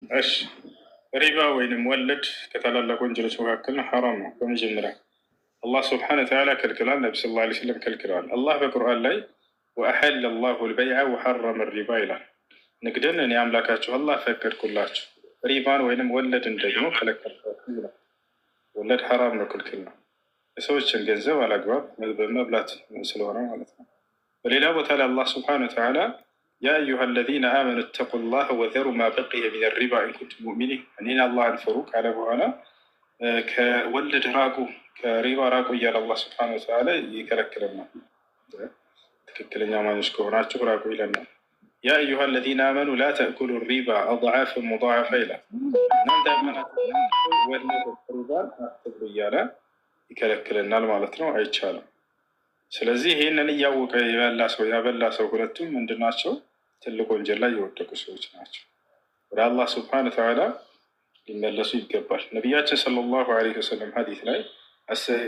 እሺ ሪባ ወይንም ወለድ ከታላላቅ ወንጀሎች መካከል ነው፣ ሐራም ነው። በመጀመሪያ አላህ ስብሓነ ወተዓላ ከልክሏል። ነቢ ሰለላሁ ዐለይሂ ወሰለም ከልክለዋል። አላህ በቁርአን ላይ ወአሐለ ላሁ ልበይዐ ወሐረመ ሪባ ይላል። ንግድን እኔ አምላካችሁ አላህ ፈቀድኩላችሁ፣ ሪባን ወይንም ወለድን ደግሞ ከለከልኳችሁ ይላል። ወለድ ሐራም ነው፣ ክልክል ነው። የሰዎችን ገንዘብ አላግባብ በመብላት ስለሆነ ማለት ነው። በሌላ ቦታ ላይ አላህ ስብሓነ ወተዓላ ያ አዩሃ አለዚነ አመኑ እተቁላህ ወዘሩ ማ በቂየ ሚነ ሪባ ኢን ኩንቱም ሙእሚኒን፣ እኔን አላህን ፍሩ ካለ በኋላ ከወለድ ራቁ፣ ከሪባ ራቁ እያለ አላህ ስብሐነ ወተዓላ ይከለክለናል። ትክክለኛ አማኞች ከሆናችሁ ራቁ ይለናል። ያ አዩሃ አለዚነ አመኑ ላ ተእኩሉ ሪባ አድዓፈን ሙዳዓፈ ይላል። እናንተ ያመናችሁ ወለድ ሪባን አትብሉ እያለ ይከለክለናል ማለት ነው። አይቻልም። ስለዚህ ይህንን እያወቀ ያበላ ሰው ሁለቱም ምንድን ናቸው? ትልቅ ወንጀል ላይ የወደቁ ሰዎች ናቸው። ወደ አላህ ስብሐነ ወተዓላ ሊመለሱ ይገባል። ነቢያችን ሰለላሁ ዐለይሂ ወሰለም ሐዲስ ላይ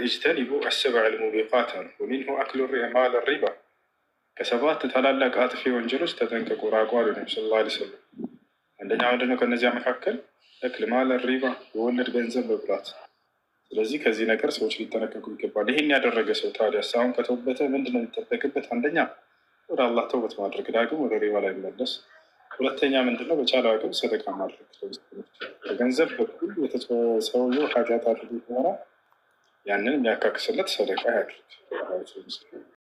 እጅተኒቡ አሰብዐል ሙቢቃት አሉ፣ ወሚንሁ አክሉ ማለ ሪባ፣ ከሰባት ታላላቅ አጥፊ ወንጀሎች ተጠንቀቁ ራቁ አሉ ነቢ ሰለላሁ ዐለይሂ ወሰለም። አንደኛ ምንድነው? ከነዚያ መካከል አክል ማለ ሪባ፣ የወለድ ገንዘብ መብላት። ስለዚህ ከዚህ ነገር ሰዎች ሊጠነቀቁ ይገባል። ይህን ያደረገ ሰው ታዲያ አሁን ከተውበተ ምንድነው የሚጠበቅበት? አንደኛ ወደ አላህ ተውበት ማድረግ፣ ዳግም ወደ ሪባ ላይ መለስ። ሁለተኛ ምንድነው? በቻለው አቅም ሰደቃ ማድረግ። በገንዘብ በኩል ሰውየው ኃጢአት አድርጎ ከሆነ ያንን የሚያካክስለት ሰደቃ ያድርግ።